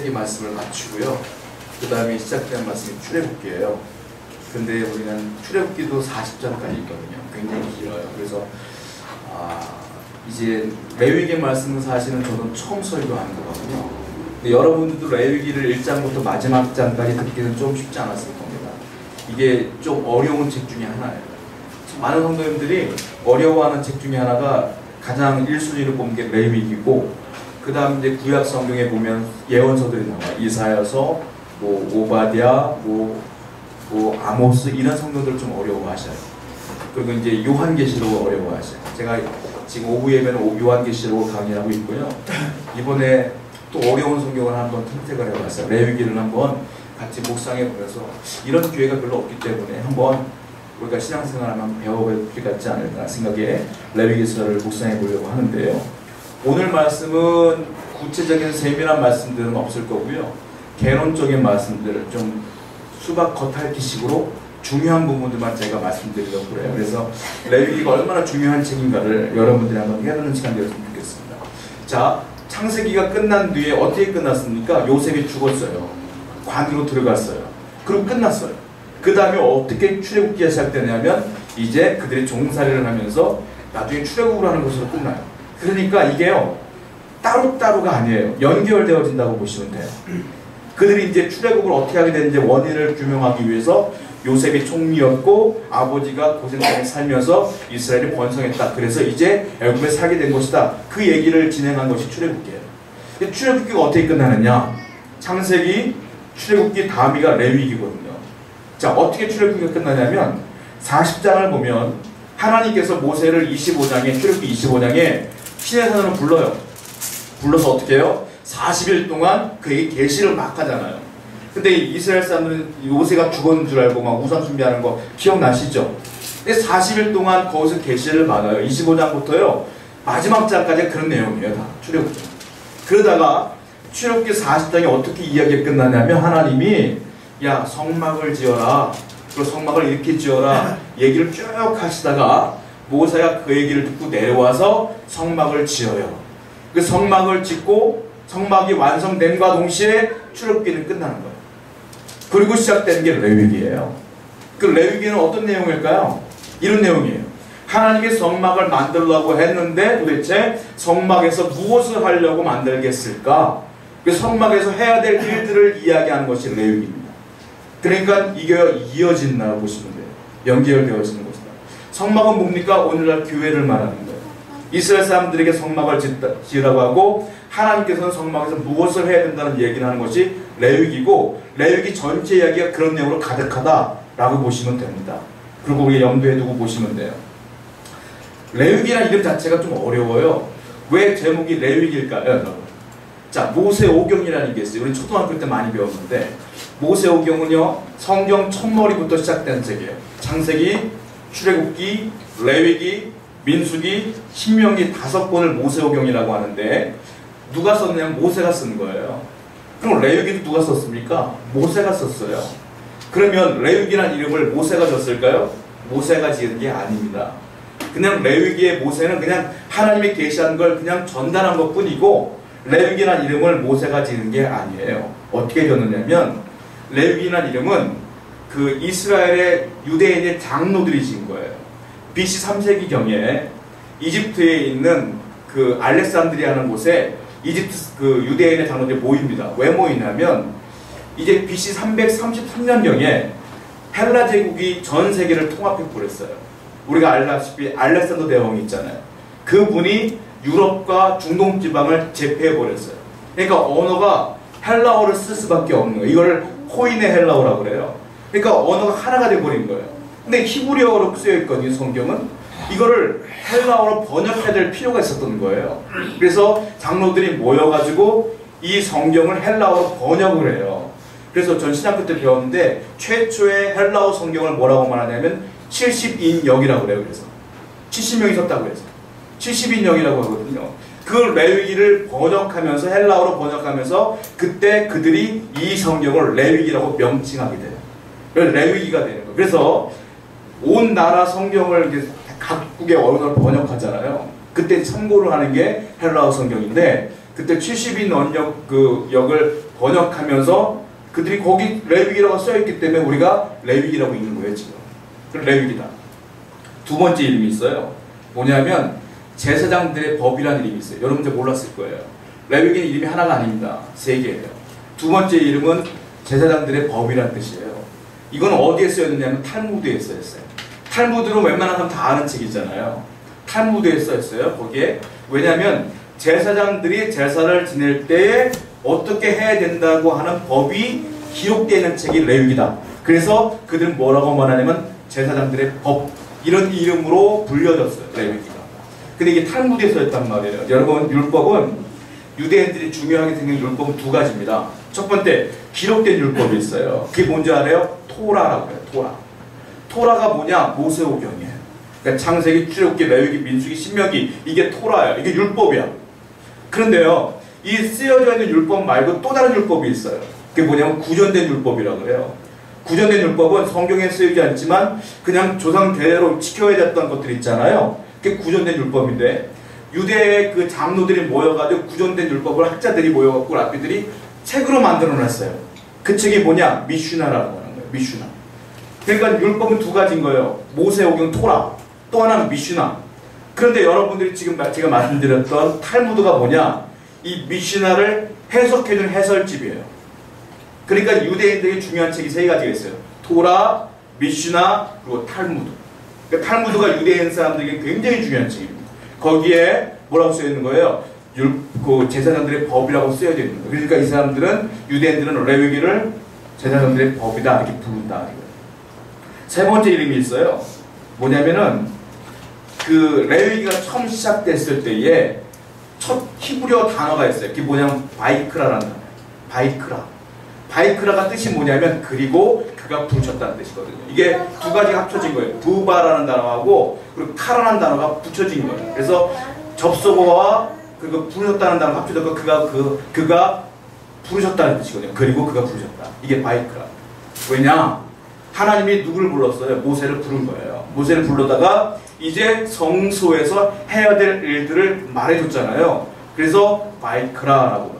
창세기 말씀을 마치고요. 그 다음에 시작된 말씀이 출애굽기예요. 근데 우리는 출애굽기도 40장까지 있거든요. 굉장히 길어요. 그래서 이제 레위기 말씀은 사실은 저는 처음 설교하는 거거든요. 근데 여러분들도 레위기를 1장부터 마지막 장까지 듣기는 좀 쉽지 않았을 겁니다. 이게 좀 어려운 책 중에 하나예요. 많은 성도님들이 어려워하는 책 중에 하나가 가장 1순위로 뽑는 게 레위기고, 그 다음 이제 구약 성경에 보면 예언서들이 나와요. 이사야서, 오바댜, 아모스 이런 성경들을 좀 어려워하셔요. 그리고 이제 요한계시록 어려워하셔요. 제가 지금 오후 예배는 요한계시록 강의하고 있고요. 이번에 또 어려운 성경을 한번 선택을 해봤어요. 레위기를 한번 같이 묵상해 보면서, 이런 기회가 별로 없기 때문에 한번 우리가 신앙생활을 한번 배워볼 필요가 있지 않을까 생각에 레위기서를 묵상해 보려고 하는데요. 오늘 말씀은 구체적인 세밀한 말씀들은 없을 거고요. 개론적인 말씀들을 좀 수박 겉핥기식으로 중요한 부분들만 제가 말씀드리려고 그래요. 그래서 레위기가 얼마나 중요한 책인가를 여러분들이 한번 깨닫는 시간 되었으면 좋겠습니다. 자, 창세기가 끝난 뒤에 어떻게 끝났습니까? 요셉이 죽었어요. 관으로 들어갔어요. 그리고 끝났어요. 그 다음에 어떻게 출애굽기가 시작되냐면 이제 그들이 종살이를 하면서 나중에 출애굽을 하는 것으로 끝나요. 그러니까 이게요, 따로따로가 아니에요. 연결되어진다고 보시면 돼요. 그들이 이제 출애굽을 어떻게 하게 되는지 원인을 규명하기 위해서 요셉이 총리였고 아버지가 고생장에 살면서 이스라엘이 번성했다. 그래서 이제 애굽에 살게 된 것이다. 그 얘기를 진행한 것이 출애굽기예요. 출애굽기가 어떻게 끝나느냐? 창세기, 출애굽기, 다음이가 레위기거든요. 자, 어떻게 출애굽기가 끝나냐면 40장을 보면 하나님께서 모세를 25장에 출애굽기 25장에 시내산으로 불러요. 불러서 어떻게 해요? 40일 동안 그에게 계시를 막 하잖아요. 근데 이스라엘 사람들은 모세가 죽었는 줄 알고 막 우상 숭배하는 거 기억나시죠? 근데 40일 동안 거기서 계시를 받아요. 25장부터요 마지막 장까지 그런 내용이에요. 다 출애굽기. 그러다가 출애굽기 40장이 어떻게 이야기가 끝나냐면 하나님이 야, 성막을 지어라, 그리고 성막을 이렇게 지어라 얘기를 쭉 하시다가 모세가 그 얘기를 듣고 내려와서 성막을 지어요. 그 성막을 짓고 성막이 완성됨과 동시에 출애굽기는 끝나는 거예요. 그리고 시작되는 게 레위기예요. 그 레위기는 어떤 내용일까요? 이런 내용이에요. 하나님이 성막을 만들려고 했는데 도대체 성막에서 무엇을 하려고 만들겠을까? 그 성막에서 해야 될 일들을 이야기하는 것이 레위기입니다. 그러니까 이게 이어진다고 보시면 돼요. 연결되어지는 것이다. 성막은 뭡니까? 오늘날 교회를 말하는 거예요. 이스라엘 사람들에게 성막을 지으라고 하고 하나님께서는 성막에서 무엇을 해야 된다는 얘기를 하는 것이 레위기고, 레위기 전체 이야기가 그런 내용으로 가득하다라고 보시면 됩니다. 그리고 우리가 염두에 두고 보시면 돼요. 레위기라는 이름 자체가 좀 어려워요. 왜 제목이 레위기일까요? 자, 모세오경이라는 게 있어요. 우리 초등학교 때 많이 배웠는데 모세오경은요 성경 첫머리부터 시작된 책이에요. 창세기, 출애굽기, 레위기, 민수기, 신명기 5권을 모세오경이라고 하는데 누가 썼냐면 모세가 쓴 거예요. 그럼 레위기도 누가 썼습니까? 모세가 썼어요. 그러면 레위기라는 이름을 모세가 줬을까요? 모세가 지은 게 아닙니다. 그냥 레위기의 모세는 그냥 하나님이 계시한 걸 그냥 전달한 것 뿐이고 레위기라는 이름을 모세가 지은 게 아니에요. 어떻게 줬느냐면 레위기라는 이름은 그 이스라엘의 유대인의 장로들이 지은 거예요. BC 3세기경에 이집트에 있는 그 알렉산드리아라는 곳에 이집트 그 유대인의 장로들이 모입니다. 왜 모이냐면 이제 BC 333년경에 헬라 제국이 전 세계를 통합해 버렸어요. 우리가 알다시피 알렉산더 대왕이 있잖아요. 그분이 유럽과 중동 지방을 제패해 버렸어요. 그러니까 언어가 헬라어를 쓸 수밖에 없는 거예요. 이걸 코인의 헬라어라고 그래요. 그러니까 언어가 하나가 돼 버린 거예요. 근데 히브리어로 쓰여 있거든요, 성경은. 이거를 헬라어로 번역해야 될 필요가 있었던 거예요. 그래서 장로들이 모여가지고 이 성경을 헬라어로 번역을 해요. 그래서 전 신학교 때 배웠는데 최초의 헬라어 성경을 뭐라고 말하냐면 70인역이라고 그래요. 그래서 70명이 썼다고 해서 70인역이라고 하거든요. 그 레위기를 번역하면서 헬라어로 번역하면서 그때 그들이 이 성경을 레위기라고 명칭하게 돼요. 그래서 레위기가 되는 거예요. 그래서 온 나라 성경을 각국의 언어를 번역하잖아요. 그때 참고를 하는 게 헬라어 성경인데 그때 70인 언역 그 역을 번역하면서 그들이 거기 레위기라고 써있기 때문에 우리가 레위기라고 읽는 거예요 지금. 그럼 레위기다. 두 번째 이름이 있어요. 뭐냐면 제사장들의 법이라는 이름이 있어요. 여러분들 몰랐을 거예요. 레위기는 이름이 하나가 아닙니다. 세 개예요. 두 번째 이름은 제사장들의 법이라는 뜻이에요. 이건 어디에 쓰였느냐면 탈무드에 쓰였어요. 탈무드는 웬만한 사람 다 아는 책이잖아요. 탈무드에 쓰였어요. 거기에. 왜냐하면 제사장들이 제사를 지낼 때에 어떻게 해야 된다고 하는 법이 기록되어 있는 책이 레위기다. 그래서 그들은 뭐라고 말하냐면 제사장들의 법, 이런 이름으로 불려졌어요. 레위기가. 근데 이게 탈무드에 써있단 말이에요. 여러분, 율법은 유대인들이 중요하게 생긴 율법은 두 가지입니다. 첫 번째, 기록된 율법이 있어요. 그게 뭔지 알아요? 토라라고 해요. 토라. 토라가 뭐냐? 모세오경이에요. 그러니까 창세기, 출애굽기, 레위기, 민수기, 신명기, 이게 토라예요. 이게 율법이야. 그런데요, 이 쓰여져 있는 율법 말고 또 다른 율법이 있어요. 그게 뭐냐면 구전된 율법이라고 해요. 구전된 율법은 성경에 쓰이지 않지만 그냥 조상 대대로 지켜야 됐던 것들이 있잖아요. 그게 구전된 율법인데, 유대의 그 장로들이 모여가지고 구전된 율법을 학자들이 모여갖고 랍비들이 책으로 만들어놨어요. 그 책이 뭐냐? 미슈나라고 하는 거예요. 미슈나. 그러니까 율법은 두 가지인 거예요. 모세오경 토라, 또 하나는 미슈나. 그런데 여러분들이 지금 제가 말씀드렸던 탈무드가 뭐냐? 이 미슈나를 해석해준 해설집이에요. 그러니까 유대인들에게 중요한 책이 세 가지가 있어요. 토라, 미슈나, 그리고 탈무드. 그러니까 탈무드가 유대인 사람들에게 굉장히 중요한 책입니다. 거기에 뭐라고 쓰여있는 거예요? 그 제사장들의 법이라고 쓰여져 있는 거예요. 그러니까 이 사람들은, 유대인들은 레위기를 제사장들의 법이다 이렇게 부른다. 세 번째 이름이 있어요. 뭐냐면은 그 레위기가 처음 시작됐을 때에 첫 히브리어 단어가 있어요. 그게 뭐냐면 바이크라라는 단어예요. 바이크라. 바이크라가 뜻이 뭐냐면 그리고 그가 부르셨다는 뜻이거든요. 이게 두 가지가 합쳐진 거예요. 부바라는 단어하고 그리고 카라라는 단어가 붙여진 거예요. 그래서 접속어와 그리고 부르셨다는 단어가 합쳐져서 그가 부르셨다는 뜻이거든요. 그리고 그가 부르셨다. 이게 바이크라. 왜냐? 하나님이 누구를 불렀어요? 모세를 부른 거예요. 모세를 불러다가 이제 성소에서 해야 될 일들을 말해줬잖아요. 그래서 바이크라라고 해요.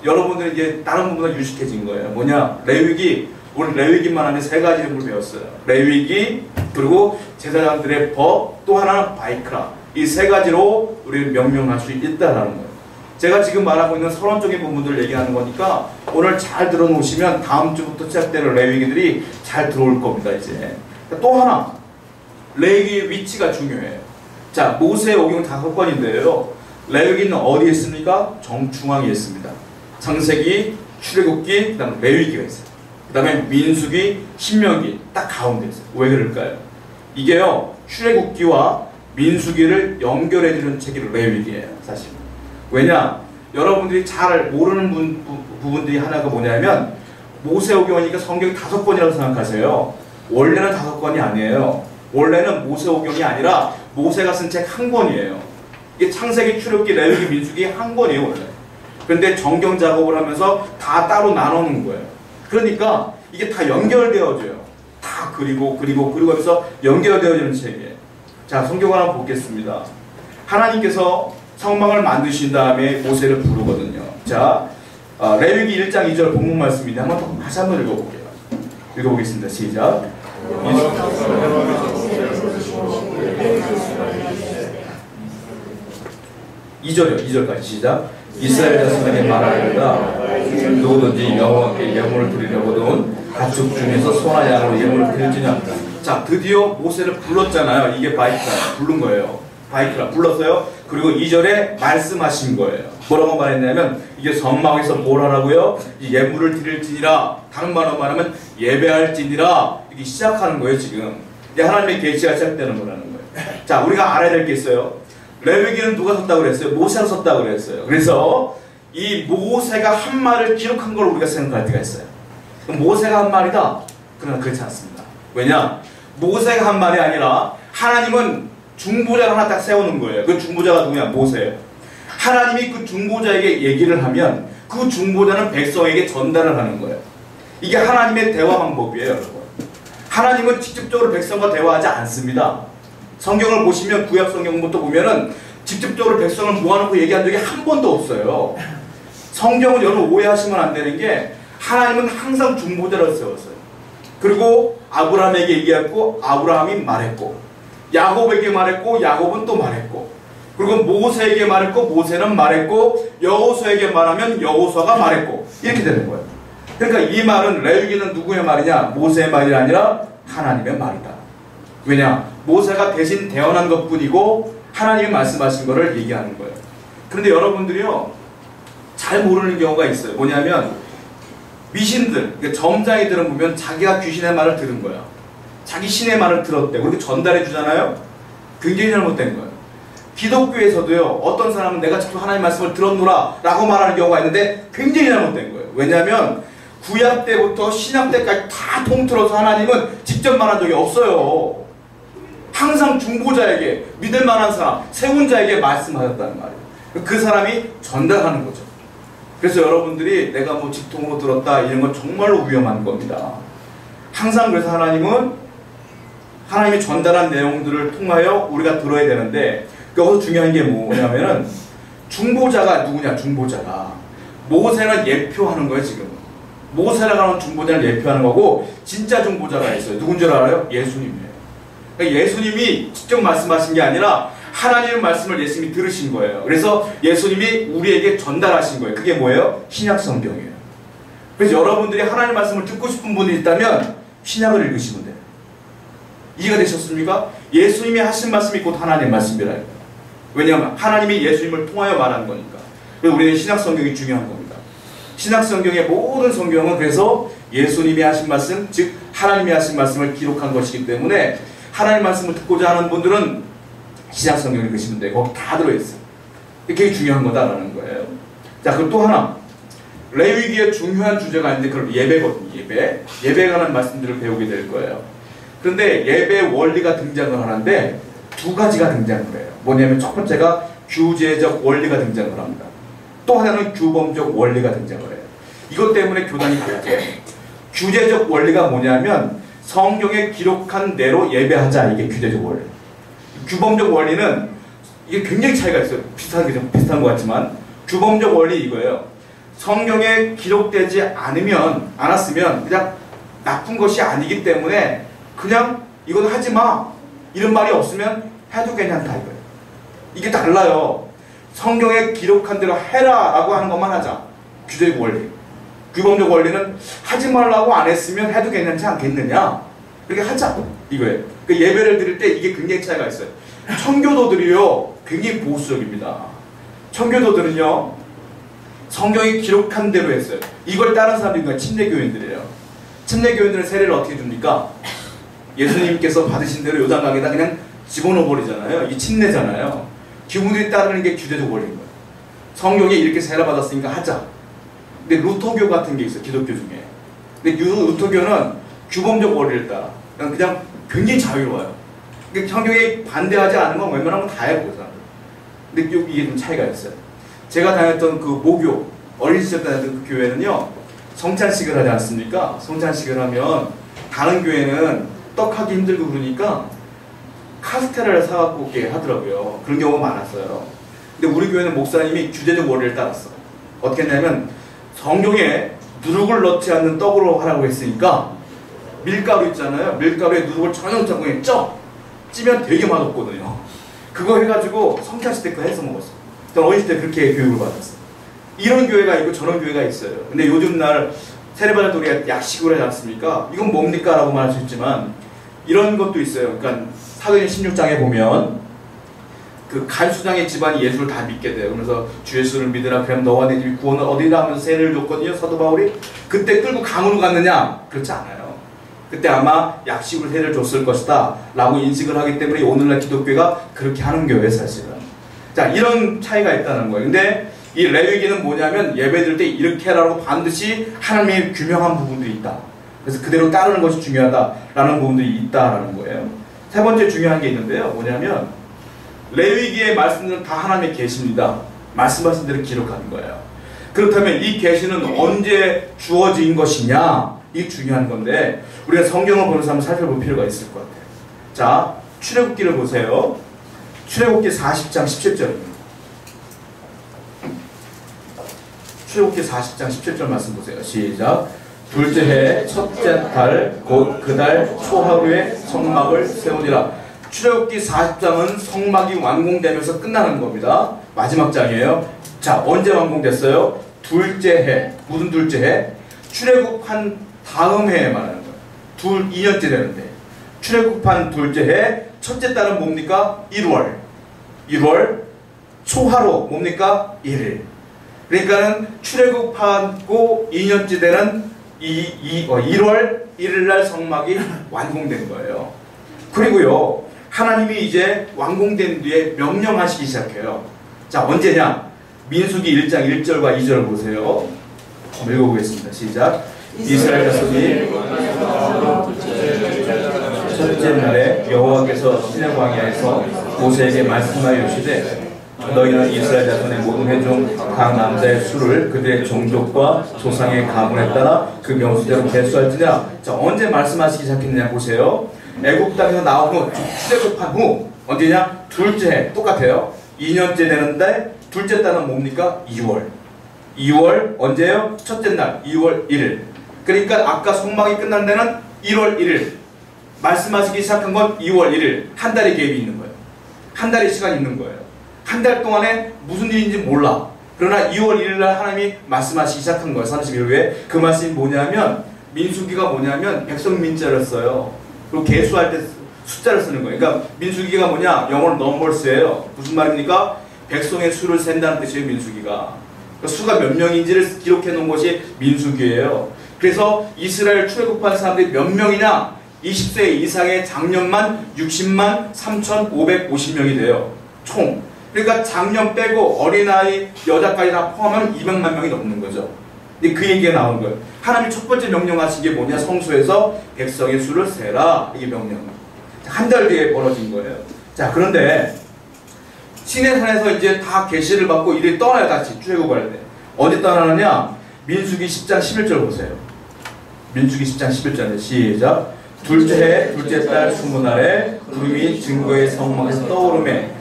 여러분들이 이제 다른 부분은 유식해진 거예요. 뭐냐? 레위기, 오늘 레위기만 하면 세 가지 이름을 배웠어요. 레위기, 그리고 제사장들의 법, 또 하나는 바이크라. 이 세 가지로 우리를 명명할 수 있다라는 거예요. 제가 지금 말하고 있는 서론적인 부분들을 얘기하는 거니까 오늘 잘 들어놓으시면 다음 주부터 시작되는 레위기들이 잘 들어올 겁니다. 이제 또 하나, 레위기의 위치가 중요해요. 자, 모세오경 5권인데요. 레위기는 어디에 있습니까? 정중앙에 있습니다. 창세기, 출애굽기, 그 다음에 레위기가 있어요. 그 다음에 민수기, 신명기 딱 가운데 있어요. 왜 그럴까요? 이게요, 출애굽기와 민수기를 연결해주는 책이 레위기예요. 사실. 왜냐? 여러분들이 잘 모르는 부분들이 하나가 뭐냐면 모세오경이니까 성경이 5권이라고 생각하세요. 원래는 5권이 아니에요. 원래는 모세오경이 아니라 모세가 쓴 책 한 권이에요. 이게 창세기, 출애굽기, 레위기, 민수기 한 권이에요 원래. 그런데 정경 작업을 하면서 다 따로 나누는 거예요. 그러니까 이게 다 연결되어져요. 다 그리고 하면서 연결되어지는 책이에요. 자, 성경 하나 보겠습니다. 하나님께서 성막을 만드신 다음에 모세를 부르거든요. 자, 레위기 1장 2절 본문 말씀인데 다시 한번 읽어볼게요. 읽어보겠습니다. 시작. 2절이요. 2절까지 시작. 이스라엘 자손에게 말하리로다. 누구든지 여호와께 예물을 드리려거든 가축 중에서 소나 양으로 예물을 드릴지냐. 자, 드디어 모세를 불렀잖아요. 이게 바이크라. 부른 거예요. 바이크라. 불렀어요. 그리고 2절에 말씀하신 거예요. 뭐라고 말했냐면 이게 성막에서 뭘 하라고요? 예물을 드릴지니라. 다른 말로 말하면 예배할지니라. 이렇게 시작하는 거예요. 지금 이제 하나님의 계시가 시작되는 거라는 거예요. 자, 우리가 알아야 될 게 있어요. 레위기는 누가 썼다고 그랬어요? 모세가 썼다고 그랬어요. 그래서 이 모세가 한 말을 기록한 걸 우리가 생각할 때가 있어요. 그럼 모세가 한 말이다? 그러나 그렇지 않습니다. 왜냐? 모세가 한 말이 아니라 하나님은 중보자를 하나 딱 세우는 거예요. 그 중보자가 누구냐? 모세예요. 하나님이 그 중보자에게 얘기를 하면 그 중보자는 백성에게 전달을 하는 거예요. 이게 하나님의 대화 방법이에요, 여러분. 하나님은 직접적으로 백성과 대화하지 않습니다. 성경을 보시면 구약 성경부터 보면은 직접적으로 백성을 모아놓고 얘기한 적이 한 번도 없어요. 성경은 여러분 오해하시면 안 되는 게 하나님은 항상 중보자를 세웠어요. 그리고 아브라함에게 얘기했고 아브라함이 말했고 야곱에게 말했고 야곱은 또 말했고 그리고 모세에게 말했고 모세는 말했고 여호수아에게 말하면 여호수아가 말했고 이렇게 되는 거예요. 그러니까 이 말은 레위기는 누구의 말이냐? 모세의 말이 아니라 하나님의 말이다. 왜냐? 모세가 대신 대언한 것뿐이고 하나님이 말씀하신 것을 얘기하는 거예요. 그런데 여러분들이요 잘 모르는 경우가 있어요. 뭐냐면 미신들, 그러니까 점장이들은 보면 자기가 귀신의 말을 들은 거야. 자기 신의 말을 들었대. 그렇게 전달해 주잖아요. 굉장히 잘못된 거예요. 기독교에서도요 어떤 사람은 내가 직접 하나님의 말씀을 들었노라 라고 말하는 경우가 있는데 굉장히 잘못된 거예요. 왜냐하면 구약 때부터 신약 때까지 다 통틀어서 하나님은 직접 말한 적이 없어요. 항상 중보자에게, 믿을 만한 사람, 세운 자에게 말씀하셨다는 말이에요. 그 사람이 전달하는 거죠. 그래서 여러분들이 내가 뭐 직통으로 들었다 이런 건 정말로 위험한 겁니다. 항상 그래서 하나님은 하나님이 전달한 내용들을 통하여 우리가 들어야 되는데 여기서 중요한 게 뭐냐면은 중보자가 누구냐? 중보자가 모세는 예표하는 거예요. 지금 모세라고 하는 중보자를 예표하는 거고 진짜 중보자가 있어요. 누군 줄 알아요? 예수님이에요. 그러니까 예수님이 직접 말씀하신 게 아니라 하나님의 말씀을 예수님이 들으신 거예요. 그래서 예수님이 우리에게 전달하신 거예요. 그게 뭐예요? 신약 성경이에요. 그래서 여러분들이 하나님의 말씀을 듣고 싶은 분이 있다면 신약을 읽으시면 돼요. 이해가 되셨습니까? 예수님이 하신 말씀이 곧 하나님의 말씀이라요. 왜냐하면 하나님이 예수님을 통하여 말한 거니까. 그래서 우리는 신약 성경이 중요한 겁니다. 신약 성경의 모든 성경은 그래서 예수님이 하신 말씀, 즉 하나님이 하신 말씀을 기록한 것이기 때문에 하나님의 말씀을 듣고자 하는 분들은 신약 성경을 읽으시면 돼요. 거기 다 들어있어요. 그게 중요한 거다라는 거예요. 자, 그리고 또 하나 레위기의 중요한 주제가 있는데 그럼 예배거든요. 예배에 관한 말씀들을 배우게 될 거예요. 그런데 예배의 원리가 등장을 하는데 두 가지가 등장을 해요. 뭐냐면 첫 번째가 규제적 원리가 등장을 합니다. 또 하나는 규범적 원리가 등장을 해요. 이것 때문에 교단이 갈라져요. 규제적 원리가 뭐냐면 성경에 기록한 대로 예배하자. 이게 규제적 원리. 규범적 원리는 이게 굉장히 차이가 있어요. 비슷한 것 같지만 규범적 원리 이거예요. 성경에 기록되지 않았으면 그냥 나쁜 것이 아니기 때문에 그냥 이건 하지 마 이런 말이 없으면 해도 괜찮다 이거예요. 이게 달라요. 성경에 기록한 대로 해라 라고 하는 것만 하자. 규제적 원리. 규범적 원리는 하지 말라고 안 했으면 해도 괜찮지 않겠느냐. 그렇게 하자 이거예요. 그 예배를 드릴 때 이게 굉장히 차이가 있어요. 청교도들이요 굉장히 보수적입니다. 청교도들은요 성경에 기록한 대로 했어요. 이걸 따른 사람들이 침례교인들이에요. 침례교인들은 세례를 어떻게 줍니까? 예수님께서 받으신 대로 요단강에다 그냥 집어넣어 버리잖아요. 이 침례잖아요. 기분들이 따르는 게 규제적 원리인 거예요. 성경에 이렇게 세례 받았으니까 하자. 근데 루터교 같은 게 있어요. 기독교 중에. 근데 루터교는 규범적 원리를 따라. 그냥 굉장히 자유로워요. 그러니까 성경에 반대하지 않은 건 웬만하면 다 해보고 사람들. 근데 이게 좀 차이가 있어요. 제가 다녔던 그 모교, 어린 시절 다녔던 그 교회는요, 성찬식을 하지 않습니까? 성찬식을 하면 다른 교회는 떡하기 힘들고 그러니까 카스테라를 사갖고 오게 하더라고요. 그런 경우가 많았어요. 근데 우리 교회는 목사님이 규제적 원리를 따랐어. 어떻게 했냐면 성경에 누룩을 넣지 않는 떡으로 하라고 했으니까 밀가루 있잖아요. 밀가루에 누룩을 전혀 넣지 않고 그냥 찌면 되게 맛없거든요. 그거 해가지고 성찬식 때 그거 해서 먹었어. 저는 어릴 때 그렇게 교육을 받았어요. 이런 교회가 있고 저런 교회가 있어요. 근데 요즘 날 세례받을 때 우리가 약식을 하지 않습니까? 이건 뭡니까? 라고 말할 수 있지만 이런 것도 있어요. 그러니까 사도행 16장에 보면 그 간수장의 집안이 예수를 다 믿게 돼요. 그래서 주 예수를 믿으라 그럼 너와 내 집이 구원을 얻으리라 하면서 세례를 줬거든요. 사도 바울이. 그때 끌고 강으로 갔느냐? 그렇지 않아요. 그때 아마 약식으로 세례를 줬을 것이다 라고 인식을 하기 때문에 오늘날 기독교가 그렇게 하는 교회예요 사실은. 자, 이런 차이가 있다는 거예요. 근데 이 레위기는 뭐냐면 예배드릴 때 이렇게 하라고 반드시 하나님의 규명한 부분들이 있다. 그래서 그대로 따르는 것이 중요하다라는 부분들이 있다라는 거예요. 세 번째 중요한 게 있는데요. 뭐냐면 레위기의 말씀은 다 하나님의 계시입니다. 말씀하신 대로 기록하는 거예요. 그렇다면 이 계시는 언제 주어진 것이냐? 이게 중요한 건데 우리가 성경을 보면서 한번 살펴볼 필요가 있을 것 같아요. 자, 출애굽기를 보세요. 출애굽기 40장 17절입니다. 출애굽기 40장 17절 말씀 보세요. 시작. 둘째 해 첫째 달 곧 그 달 초하루에 성막을 세우니라. 출애굽기 40장은 성막이 완공되면서 끝나는 겁니다. 마지막 장이에요. 자, 언제 완공됐어요? 둘째 해. 무슨 둘째 해? 출애굽한 다음 해에 말하는 거예요. 2년째 되는데. 출애굽한 둘째 해 첫째 달은 뭡니까? 1월 초하루 뭡니까? 1일. 그러니까는 출애굽하고 2년째 되는 1월 1일 날 성막이 완공된 거예요. 그리고요, 하나님이 이제 완공된 뒤에 명령하시기 시작해요. 자, 언제냐? 민수기 1장 1절과 2절 보세요. 읽어보겠습니다. 시작. 이스라엘 자손이 첫째 날에 여호와께서 시내 광야에서 모세에게 말씀하여 이르시되 너희는 이스라엘 자손의 모든 회중 각 남자의 수를 그들의 종족과 조상의 가문에 따라 그 명수대로 계수할지냐. 자, 언제 말씀하시기 시작했느냐 보세요. 애굽 땅에서 나온 후 출애굽한 후 언제냐? 둘째 해. 똑같아요. 2년째 되는데 둘째 달은 뭡니까? 2월 언제요? 첫째 날 2월 1일. 그러니까 아까 성막이 끝난 데는 1월 1일. 말씀하시기 시작한 건 2월 1일. 한 달의 갭이 있는 거예요. 한 달의 시간이 있는 거예요. 한 달 동안에 무슨 일인지 몰라. 그러나 2월 1일 날 하나님이 말씀하시기 시작한 거예요. 31일에. 그 말씀이 뭐냐면 민수기가 뭐냐면 백성 민자를 써요. 그리고 계수할 때 숫자를 쓰는 거예요. 그러니까 민수기가 뭐냐? 영어로 넘버스예요. 무슨 말입니까? 백성의 수를 센다는 뜻이에요. 민수기가. 그러니까 수가 몇 명인지를 기록해 놓은 것이 민수기예요. 그래서 이스라엘 출애굽한 사람들이 몇 명이냐? 20세 이상의 장년만 60만 3,550명이 돼요. 총. 그러니까 장년 빼고 어린아이 여자까지 다 포함하면 200만 명이 넘는 거죠. 근데 그 얘기가 나오는 거예요. 하나님이 첫 번째 명령하신 게 뭐냐? 성소에서 백성의 수를 세라. 이게 명령. 한 달 뒤에 벌어진 거예요. 자, 그런데 시내산에서 이제 다 계시를 받고 이들이 떠나요. 다시 출애굽할 때. 어디 떠나느냐? 민수기 10장 11절 보세요. 민수기 10장 11절에 시작. 둘째 해 둘째 달 20날에 구름이 증거의 성막에서 떠오르매.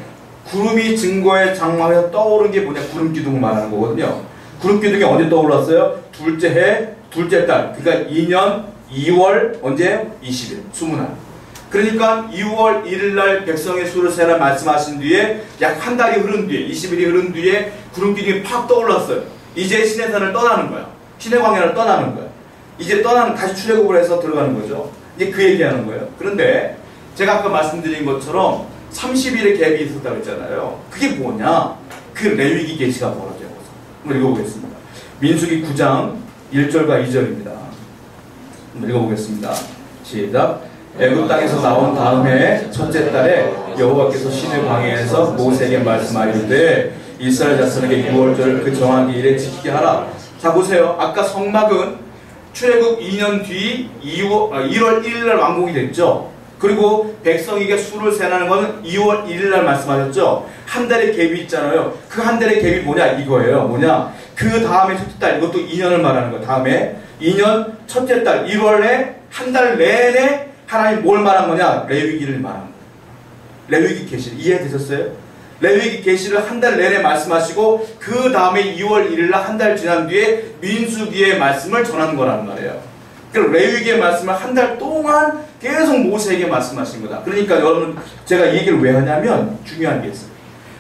구름이 증거의 장막에서 떠오른 게 뭐냐? 구름 기둥을 말하는 거거든요. 구름 기둥이 언제 떠올랐어요? 둘째 해 둘째 달. 그러니까 2년 2월 언제? 20일 20날. 그러니까 2월 1일 날 백성의 수를 세라 말씀하신 뒤에 약 한 달이 흐른 뒤에 20일이 흐른 뒤에 구름 기둥이 팍 떠올랐어요. 이제 시내산을 떠나는 거야. 시내 광야를 떠나는 거야. 이제 다시 출애굽을 해서 들어가는 거죠. 이제 그 얘기하는 거예요. 그런데 제가 아까 말씀드린 것처럼 30일의 갭이 있었다고 했잖아요. 그게 뭐냐? 그 레위기 계시가 벌어져요. 한번 읽어보겠습니다. 민수기 9장 1절과 2절입니다. 한번 읽어보겠습니다. 시작. 애굽 땅에서 나온 다음 해 첫째 달에 여호와께서 시내 광야에서 모세에게 말씀하시되 이스라엘 자손에게 6월절 그 정한 일에 지키게 하라. 자, 보세요. 아까 성막은 출애굽 2년 뒤 1월 1일 날 완공이 됐죠. 그리고 백성에게 수를 세라는 것은 2월 1일 날 말씀하셨죠. 한 달의 갭이 있잖아요. 그 한 달의 갭이 뭐냐? 이거예요. 뭐냐? 그 다음에 첫째 달, 이것도 2년을 말하는 거예요. 다음에 2년 첫째 달 1월에 한 달 내내 하나님 뭘 말한 거냐? 레위기를 말한 거예요. 레위기 계시 이해되셨어요? 레위기 계시를 한 달 내내 말씀하시고 그 다음에 2월 1일 날 한 달 지난 뒤에 민수기의 말씀을 전하는 거란 말이에요. 그럼 레위기의 말씀을 한 달 동안 계속 모세에게 말씀하신 거다. 그러니까 여러분 제가 이 얘기를 왜 하냐면 중요한 게 있어요.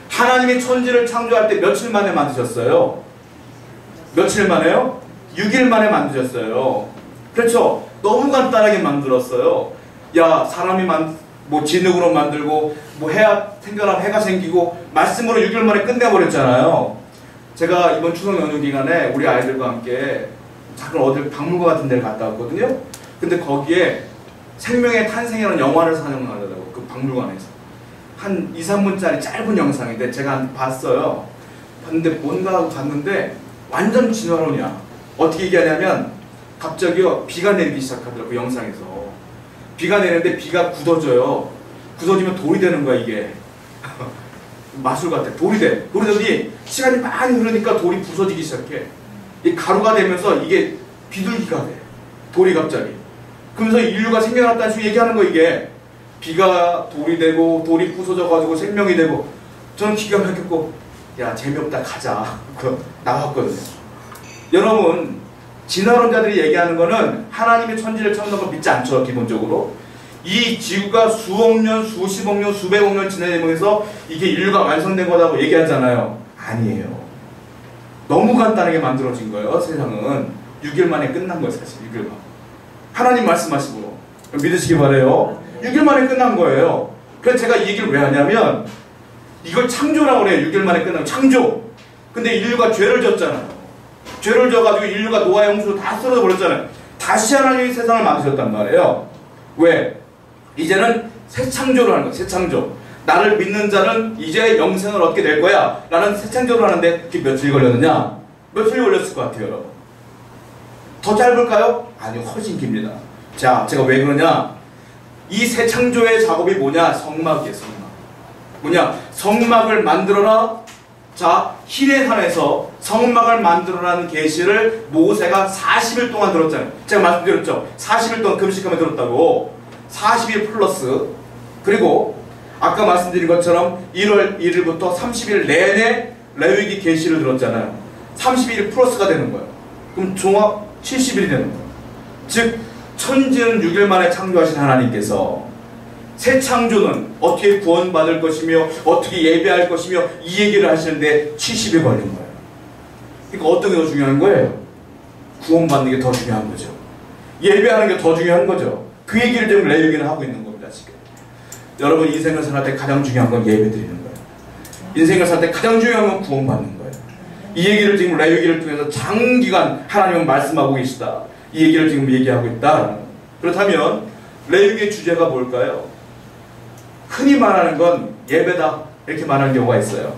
하나님이 천지를 창조할 때 며칠 만에 만드셨어요? 며칠 만에요? 6일 만에 만드셨어요. 그렇죠? 너무 간단하게 만들었어요. 야, 사람이 뭐 진흙으로 만들고 뭐 해야 생겨나면 해가 생기고 말씀으로 6일 만에 끝내버렸잖아요. 제가 이번 추석 연휴 기간에 우리 아이들과 함께 작은 어딜 박물관 같은 데를 갔다 왔거든요. 근데 거기에 생명의 탄생이라는 영화를 상영하더라고요. 그 박물관에서. 한 2, 3분짜리 짧은 영상인데 제가 봤어요. 봤는데 뭔가 하고 갔는데 완전 진화론이야. 어떻게 얘기하냐면 갑자기요 비가 내리기 시작하더라고요. 그 영상에서. 비가 내리는데 비가 굳어져요. 굳어지면 돌이 되는 거야 이게. 마술 같아. 돌이 돼. 돌이 되더니 시간이 많이 흐르니까 돌이 부서지기 시작해. 이 가루가 되면서 이게 비둘기가 돼. 돌이 갑자기. 그러면서 인류가 생겨났다는 식으로 얘기하는 거 이게. 비가 돌이 되고 돌이 부서져가지고 생명이 되고. 저는 기가 막혔고 야 재미없다 가자. 나왔거든요. 여러분, 진화론자들이 얘기하는 거는 하나님의 천지를 창조한 걸 믿지 않죠. 기본적으로 이 지구가 수억 년, 수십억 년, 수백억 년 지나면서 이게 인류가 완성된 거라고 얘기하잖아요. 아니에요. 너무 간단하게 만들어진 거예요. 세상은 6일 만에 끝난 거예요. 사실 6일 만에. 하나님 말씀하시고 믿으시기 바래요. 6일 만에 끝난 거예요. 그래서 제가 이 얘기를 왜 하냐면 이걸 창조라고 그래요. 6일 만에 끝난 창조. 근데 인류가 죄를 졌잖아요. 죄를 져가지고 인류가 노아의 홍수로 다 쓰러져 버렸잖아요. 다시 하나님이 세상을 만드셨단 말이에요. 왜? 이제는 새 창조를 하는 거예요. 새 창조. 나를 믿는 자는 이제 영생을 얻게 될 거야 라는 새 창조를 하는데 그게 며칠 걸렸느냐? 며칠 걸렸을 것 같아요, 여러분. 더 짧을까요? 아니요, 훨씬 깁니다. 자, 제가 왜 그러냐? 이 새 창조의 작업이 뭐냐? 성막이에요. 성막. 뭐냐? 성막을 만들어라. 자, 히레산에서 성막을 만들어라는 계시를 모세가 40일 동안 들었잖아요. 제가 말씀드렸죠. 40일 동안 금식하며 들었다고. 40일 플러스, 그리고 아까 말씀드린 것처럼 1월 1일부터 30일 내내 레위기 계시를 들었잖아요. 31일 플러스가 되는 거예요. 그럼 종합 70일이 되는 거예요. 즉 천지는 6일 만에 창조하신 하나님께서 새 창조는 어떻게 구원받을 것이며 어떻게 예배할 것이며 이 얘기를 하시는데 70일 걸린 거예요. 그러니까 어떤 게 더 중요한 거예요? 구원받는 게 더 중요한 거죠. 예배하는 게 더 중요한 거죠. 그 얘기를 지금 레위기는 하고 있는 겁니다. 지금 여러분, 인생을 살 때 가장 중요한 건 예배 드리는 거예요. 인생을 살 때 가장 중요한 건 구원받는 거예요. 이 얘기를 지금 레위기를 통해서 장기간 하나님은 말씀하고 계시다. 이 얘기를 지금 얘기하고 있다. 그렇다면 레위기의 주제가 뭘까요? 흔히 말하는 건 예배다 이렇게 말하는 경우가 있어요.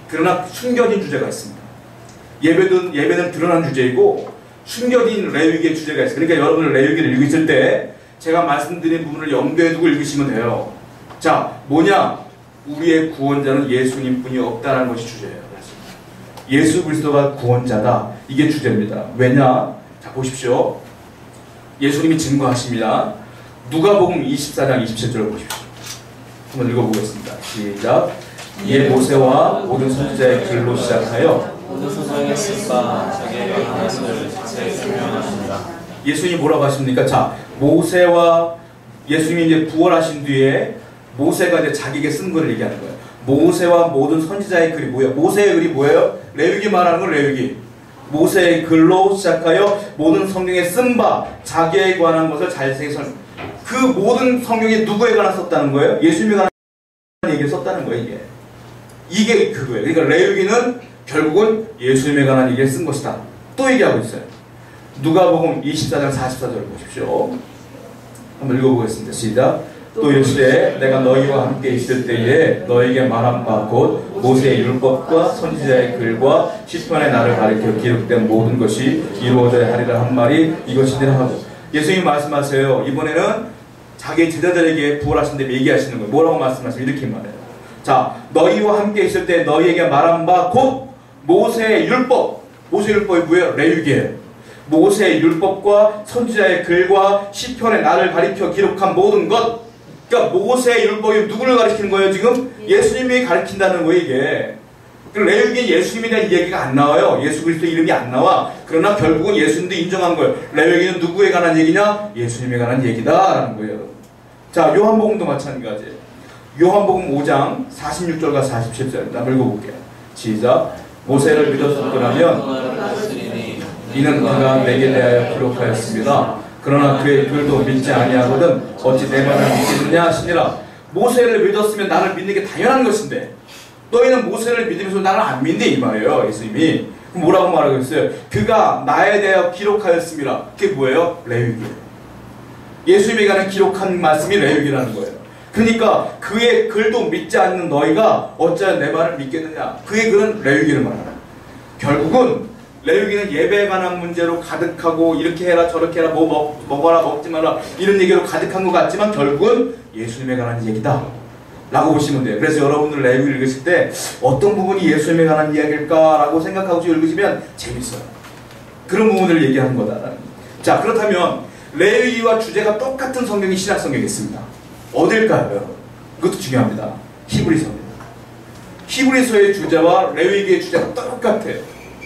그러나 숨겨진 주제가 있습니다. 예배는 드러난 주제이고 숨겨진 레위기의 주제가 있어요. 그러니까 여러분들 레위기를 읽으실 때 제가 말씀드린 부분을 염두에 두고 읽으시면 돼요. 자, 뭐냐? 우리의 구원자는 예수님뿐이 없다는 것이 주제예요. 예수 그리스도가 구원자다. 이게 주제입니다. 왜냐? 자, 보십시오. 예수님이 증거하십니다. 누가복음 24장 27절을 보십시오. 한번 읽어보겠습니다. 시작. 이에 모세와 모든 선지자의 글로 시작하여 모든 소상의 쓴바 자기의 말씀을 자세히 설명하십니다. 예수님이 뭐라고 하십니까? 자, 모세와 예수님이 이제 부활하신 뒤에 모세가 이제 자기에게 쓴 글을 얘기하는 거예요. 모세와 모든 선지자의 글이 뭐예요? 모세의 글이 뭐예요? 레위기 말하는 건 레위기. 모세의 글로 시작하여 모든 성경에 쓴 바 자기에 관한 것을 자세히 설명. 그 모든 성경이 누구에 관한 썼다는 거예요? 예수님에 관한 얘기를 썼다는 거예요. 이게 그거예요. 그러니까 레위기는 결국은 예수님에 관한 얘기를 쓴 것이다. 또 얘기하고 있어요. 누가복음 24장 44절을 보십시오. 한번 읽어보겠습니다. 시작. 또 이르시되 내가 너희와 함께 있을 때에 너희에게 말한 바 곧 모세의 율법과 선지자의 글과 시편의 나를 가리켜 기록된 모든 것이 이루어져야 하리라 한 말이 이것이니라 하고, 예수님이 말씀하세요. 이번에는 자기 제자들에게 부활하신 데 얘기하시는 거예요. 뭐라고 말씀하시면 이렇게 말해요. 자, 너희와 함께 있을 때 너희에게 말한 바 곧 모세의 율법. 모세의 율법이 뭐예요? 레위기예요. 모세의 율법과 선지자의 글과 시편의 나를 가리켜 기록한 모든 것. 그러니까 모세의 율법이 누구를 가리키는 거예요? 지금 예수님이 가리킨다는 거예요. 이게 레위기에 예수님에 대한 얘기가 안 나와요. 예수 그리스도 이름이 안 나와. 그러나 결국은 예수님도 인정한 거예요. 레위기는 누구에 관한 얘기냐? 예수님에 관한 얘기다라는 거예요. 자, 요한복음도 마찬가지예요. 요한복음 5장 46절과 47절 한번 읽어볼게요. 시작. 모세를 믿었었더라면 이는 그가 내게 대하여 기록하였습니다. 그러나 그의 글도 믿지 아니하거든 어찌 내 말을 믿겠느냐 하시니라. 모세를 믿었으면 나를 믿는 게 당연한 것인데 너희는 모세를 믿으면서 나를 안 믿네 이 말이에요. 예수님이. 그럼 뭐라고 말하고 있어요? 그가 나에 대하여 기록하였습니다. 그게 뭐예요? 레위기예요. 예수님에 관한 기록한 말씀이 레위기라는 거예요. 그러니까 그의 글도 믿지 않는 너희가 어찌하여 내 말을 믿겠느냐. 그의 글은 레위기를 말하는. 결국은 레위기는 예배에 관한 문제로 가득하고 이렇게 해라 저렇게 해라 뭐 먹어라 먹지 마라 이런 얘기로 가득한 것 같지만 결국은 예수님에 관한 얘기다 라고 보시면 돼요. 그래서 여러분들 레위기를 읽으실 때 어떤 부분이 예수님에 관한 이야기일까 라고 생각하고 읽으시면 재밌어요. 그런 부분을 얘기하는 거다. 자, 그렇다면 레위기와 주제가 똑같은 성경이 신약 성경에 있습니다. 어딜까요? 여러분? 그것도 중요합니다. 히브리서입니다. 히브리서의 주제와 레위기의 주제가 똑같아요.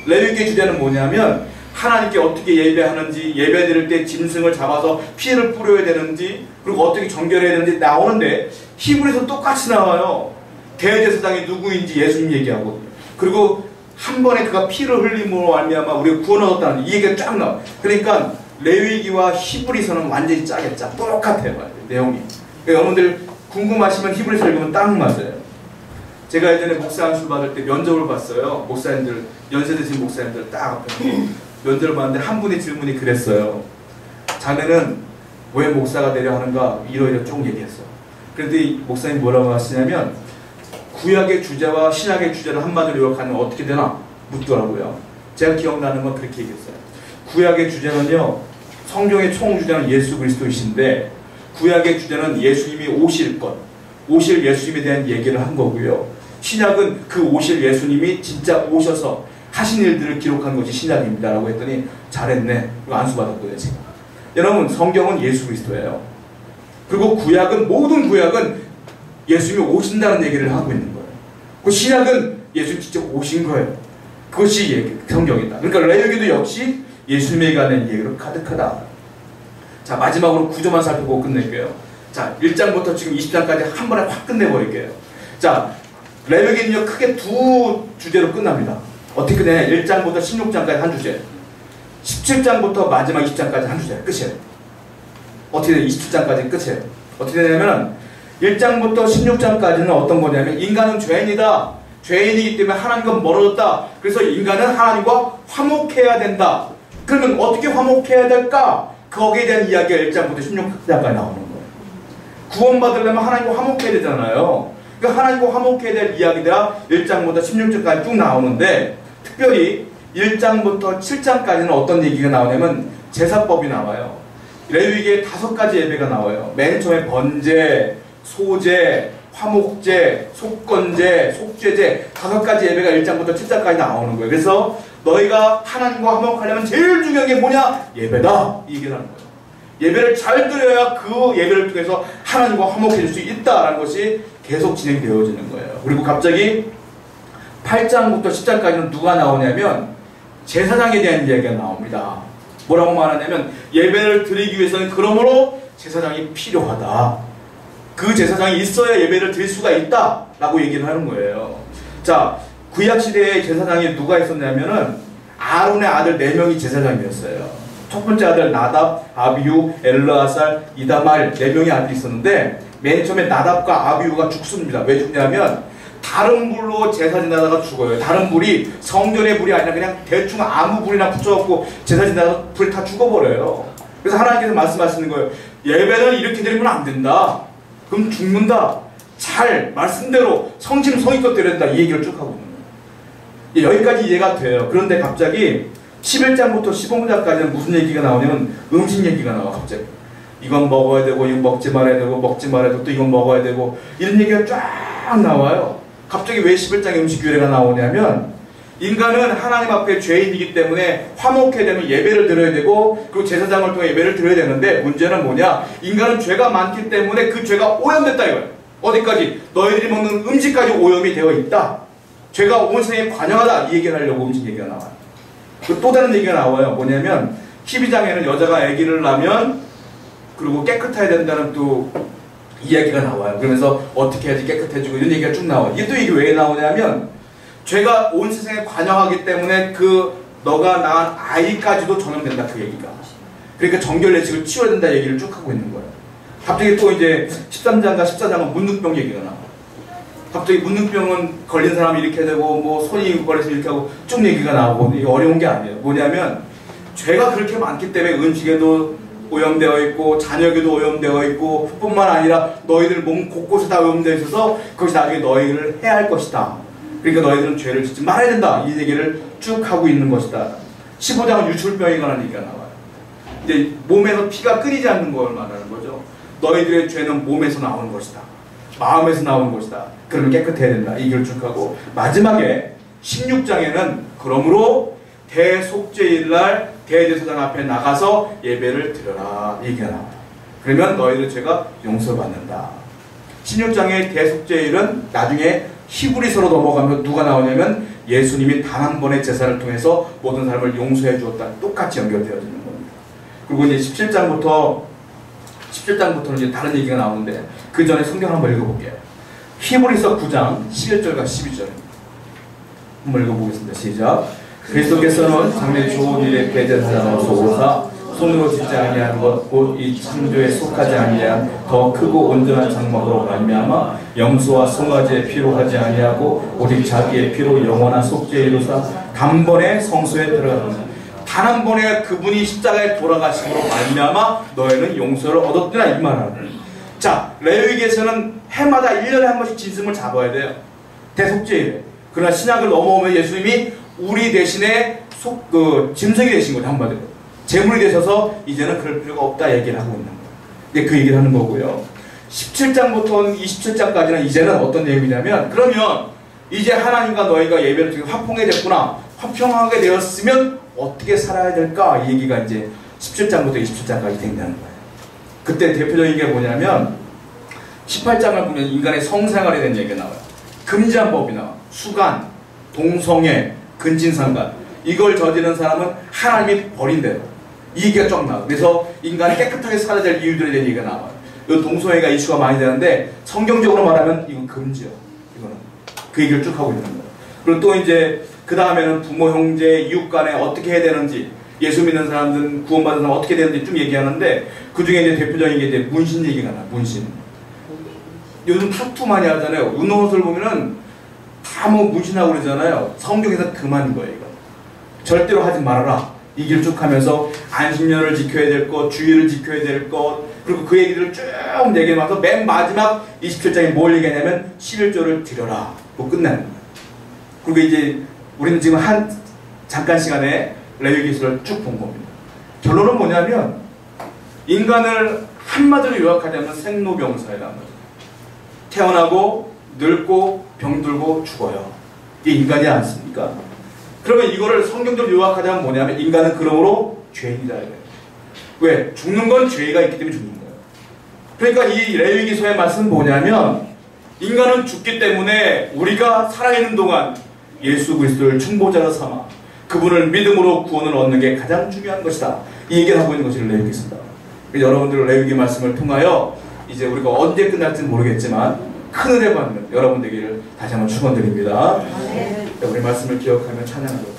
레위기의 주제는 뭐냐면 하나님께 어떻게 예배하는지, 예배 드릴 때 짐승을 잡아서 피를 뿌려야 되는지, 그리고 어떻게 정결해야 되는지 나오는데 히브리서 똑같이 나와요. 대제사장이 누구인지 예수님 얘기하거든요. 그리고 한 번에 그가 피를 흘림으로 말미암아 우리가 구원을 얻었다는 이 얘기가 쫙 나와요. 그러니까 레위기와 히브리서는 완전히 짜게 짜. 똑같아요. 내용이. 그러니까 여러분들 궁금하시면 히브리서 읽으면 딱 맞아요. 제가 예전에 목사 안수 받을 때 면접을 봤어요. 목사님들, 연세 드신 목사님들 딱 앞에 면접을 봤는데 한 분의 질문이 그랬어요. 자네는 왜 목사가 되려 하는가? 이러이러 쭉 얘기했어요. 그런데 이 목사님 뭐라고 하시냐면 구약의 주제와 신약의 주제를 한마디로 요약하면 어떻게 되나? 묻더라고요. 제가 기억나는 건 그렇게 얘기했어요. 구약의 주제는요, 성경의 총 주제는 예수 그리스도이신데 구약의 주제는 예수님이 오실 것, 오실 예수님에 대한 얘기를 한 거고요. 신약은 그 오실 예수님이 진짜 오셔서 하신 일들을 기록한 것이 신약입니다 라고 했더니 잘했네. 이거 안수 받았거든요 제가. 여러분 성경은 예수 그리스도예요. 그리고 구약은, 모든 구약은 예수님이 오신다는 얘기를 하고 있는 거예요. 그 신약은 예수님 직접 오신 거예요. 그것이 성경이다. 그러니까 레위기도 역시 예수님에 관한 얘기로 가득하다. 자, 마지막으로 구조만 살펴보고 끝낼게요. 자, 1장부터 지금 20장까지 한 번에 확 끝내버릴게요. 자, 레위기는요 크게 두 주제로 끝납니다. 어떻게 끝내냐? 1장부터 16장까지 한 주제, 17장부터 마지막 20장까지 한 주제, 끝이에요. 어떻게 돼요? 27장까지 끝이에요. 어떻게 되냐면 1장부터 16장까지는 어떤 거냐면 인간은 죄인이다. 죄인이기 때문에 하나님과 멀어졌다. 그래서 인간은 하나님과 화목해야 된다. 그러면 어떻게 화목해야 될까? 거기에 대한 이야기가 1장부터 16장까지 나오는 거예요. 구원받으려면 하나님과 화목해야 되잖아요. 그러니까 하나님과 화목해야 될 이야기들이 1장부터 16장까지 쭉 나오는데 특별히 1장부터 7장까지는 어떤 얘기가 나오냐면 제사법이 나와요. 레위기에 5가지 예배가 나와요. 맨 처음에 번제, 소제, 화목제, 속건제, 속죄제 5가지 예배가 1장부터 7장까지 나오는 거예요. 그래서 너희가 하나님과 화목하려면 제일 중요한 게 뭐냐? 예배다. 이 얘기를 하는 거예요. 예배를 잘 드려야 그 예배를 통해서 하나님과 화목해질 수 있다라는 것이 계속 진행되어지는 거예요. 그리고 갑자기 8장부터 10장까지는 누가 나오냐면 제사장에 대한 이야기가 나옵니다. 뭐라고 말하냐면 예배를 드리기 위해서는 그러므로 제사장이 필요하다. 그 제사장이 있어야 예배를 드릴 수가 있다 라고 얘기를 하는 거예요. 자, 구약시대에 제사장이 누가 있었냐면은 아론의 아들 4명이 제사장이었어요. 첫 번째 아들 나답, 아비후, 엘르아살, 이다말 4명의 아들이 있었는데 맨 처음에 나답과 아비후가 죽습니다. 왜 죽냐면 다른 불로 제사 지내다가 죽어요. 다른 불이 성전의 불이 아니라 그냥 대충 아무 불이나 붙여갖고 제사 지내다가 불이 다 죽어버려요. 그래서 하나님께서 말씀하시는 거예요. 예배는 이렇게 드리면 안 된다. 그럼 죽는다. 잘 말씀대로 성심성의껏 드려야 된다. 이 얘기를 쭉 하고 있는 거예요. 여기까지 이해가 돼요. 그런데 갑자기 11장부터 15장까지는 무슨 얘기가 나오냐면 음식 얘기가 나와. 갑자기 이건 먹어야 되고 이건 먹지 말아야 되고 먹지 말아야 되고 또 이건 먹어야 되고 이런 얘기가 쫙 나와요. 갑자기 왜 11장에 음식 규례가 나오냐면 인간은 하나님 앞에 죄인이기 때문에 화목해야 되면 예배를 드려야 되고 그리고 제사장을 통해 예배를 드려야 되는데 문제는 뭐냐? 인간은 죄가 많기 때문에 그 죄가 오염됐다 이거예요. 어디까지? 너희들이 먹는 음식까지 오염이 되어 있다. 죄가 온 세상에 관영하다. 이 얘기를 하려고 음식 얘기가 나와요. 또 다른 얘기가 나와요. 뭐냐면 12장에는 여자가 아기를 낳으면 그리고 깨끗해야 된다는 또 이야기가 나와요. 그러면서 어떻게 해야지 깨끗해지고 이런 얘기가 쭉 나와요. 이게 또 이게 왜 나오냐면 죄가 온 세상에 관영하기 때문에 그 너가 낳은 아이까지도 전염된다 그 얘기가. 그러니까 정결례식을 치워야 된다 얘기를 쭉 하고 있는 거예요. 갑자기 또 이제 13장과 14장은 문둥병 얘기가 나와요. 갑자기 문둥병은 걸린 사람이 이렇게 되고 뭐 손이 걸려서 이렇게 하고 쭉 얘기가 나오고 이게 어려운 게 아니에요. 뭐냐면 죄가 그렇게 많기 때문에 음식에도 오염되어 있고 자녀에게도 오염되어 있고 뿐만 아니라 너희들 몸 곳곳에 다 오염되어 있어서 그것이 나중에 너희를 해야 할 것이다. 그러니까 너희들은 죄를 짓지 말아야 된다. 이 얘기를 쭉 하고 있는 것이다. 15장은 유출병에 관한 얘기가 나와요. 이제 몸에서 피가 끊이지 않는 걸 말하는 거죠. 너희들의 죄는 몸에서 나오는 것이다. 마음에서 나오는 것이다. 그러면 깨끗해야 된다. 이 얘기를 쭉 하고 마지막에 16장에는 그러므로 대속죄일날 대제사장 앞에 나가서 예배를 드려라 얘기가 나와요. 그러면 너희들 죄가 용서받는다. 16장의 대속죄일은 나중에 히브리서로 넘어가면 누가 나오냐면 예수님이 단 한 번의 제사를 통해서 모든 사람을 용서해 주었다. 똑같이 연결되어지는 겁니다. 그리고 이제 17장부터는 이제 다른 얘기가 나오는데 그 전에 성경 한번 읽어볼게요. 히브리서 9장 11절과 12절입니다. 한번 읽어보겠습니다. 시작. 그리스도께서는 장래 좋은 일에 배제하지 오사 손으로 짓지 아니한 것 곧 이 창조에 속하지 아니한 더 크고 온전한 장막으로 말미암아 염소와 송아지의 피로 하지 아니하고 오직 자기의 피로 영원한 속죄에 이루사 단번에 성소에 들어가는 단 한 번에 그분이 십자가에 돌아가심으로 말미암아 너희는 용서를 얻었구나 이 말하는. 자, 레위기에서는 해마다 1년에 한 번씩 짐승을 잡아야 돼요. 대속죄예요. 그러나 신약을 넘어오면 예수님이 우리 대신에 짐승이 되신 거죠. 한마디로 제물이 되셔서 이제는 그럴 필요가 없다 얘기를 하고 있는 거예요. 근데 그 얘기를 하는 거고요. 17장부터 27장까지는 이제는 어떤 내용이냐면 그러면 이제 하나님과 너희가 예배를 통해 화평하게 됐구나. 화평하게 되었으면 어떻게 살아야 될까? 이 얘기가 이제 17장부터 27장까지 된다는 거예요. 그때 대표적인 게 뭐냐면 18장을 보면 인간의 성생활에 대한 얘기가 나와요. 금지한 법이 나와. 수간, 동성애, 근친상간 이걸 저지른 사람은 하나님이 버린대요. 이 얘기가 쫙 나와요. 그래서 인간이 깨끗하게 살아야 될 이유들에 대한 얘기가 나와요. 이 동성애가 이슈가 많이 되는데 성경적으로 말하면 이건 금지요. 이거는 그 얘기를 쭉 하고 있는 거예요. 그리고 또 이제 그 다음에는 부모, 형제, 이웃 간에 어떻게 해야 되는지 예수 믿는 사람들은 구원받은 사람 어떻게 되는지 쭉 얘기하는데 그 중에 이제 대표적인 게 이제 문신 얘기가 나요. 문신. 요즘 타투 많이 하잖아요. 운동옷을 보면은 다 뭐 문신하고 그러잖아요. 성경에서 그만인 거예요. 이거. 절대로 하지 말아라. 이 길 쭉 하면서 안식년을 지켜야 될 것, 주의를 지켜야 될 것, 그리고 그 얘기들을 쭉 얘기하면서 맨 마지막 27장에 뭘 얘기하냐면 11조를 드려라. 그거 끝나는 거예요. 그리고 이제 우리는 지금 잠깐 시간에 레위기서를 쭉 본 겁니다. 결론은 뭐냐면 인간을 한마디로 요약하자면 생로병사이란 거죠. 태어나고 늙고 병들고 죽어요. 이게 인간이 않습니까? 그러면 이거를 성경적으로 요약하자면 뭐냐면 인간은 그러므로 죄인이다. 왜? 죽는 건 죄가 있기 때문에 죽는 거예요. 그러니까 이 레위기서의 말씀은 뭐냐면 인간은 죽기 때문에 우리가 살아있는 동안 예수 그리스도를 중보자로 삼아 그분을 믿음으로 구원을 얻는 게 가장 중요한 것이다. 이 얘기를 하고 있는 것이 레위기서다. 여러분들 레위기 말씀을 통하여 이제 우리가 언제 끝날지는 모르겠지만 큰 은혜 받는 여러분 되기를 다시 한번 축원드립니다. 우리 말씀을 기억하며 찬양하도록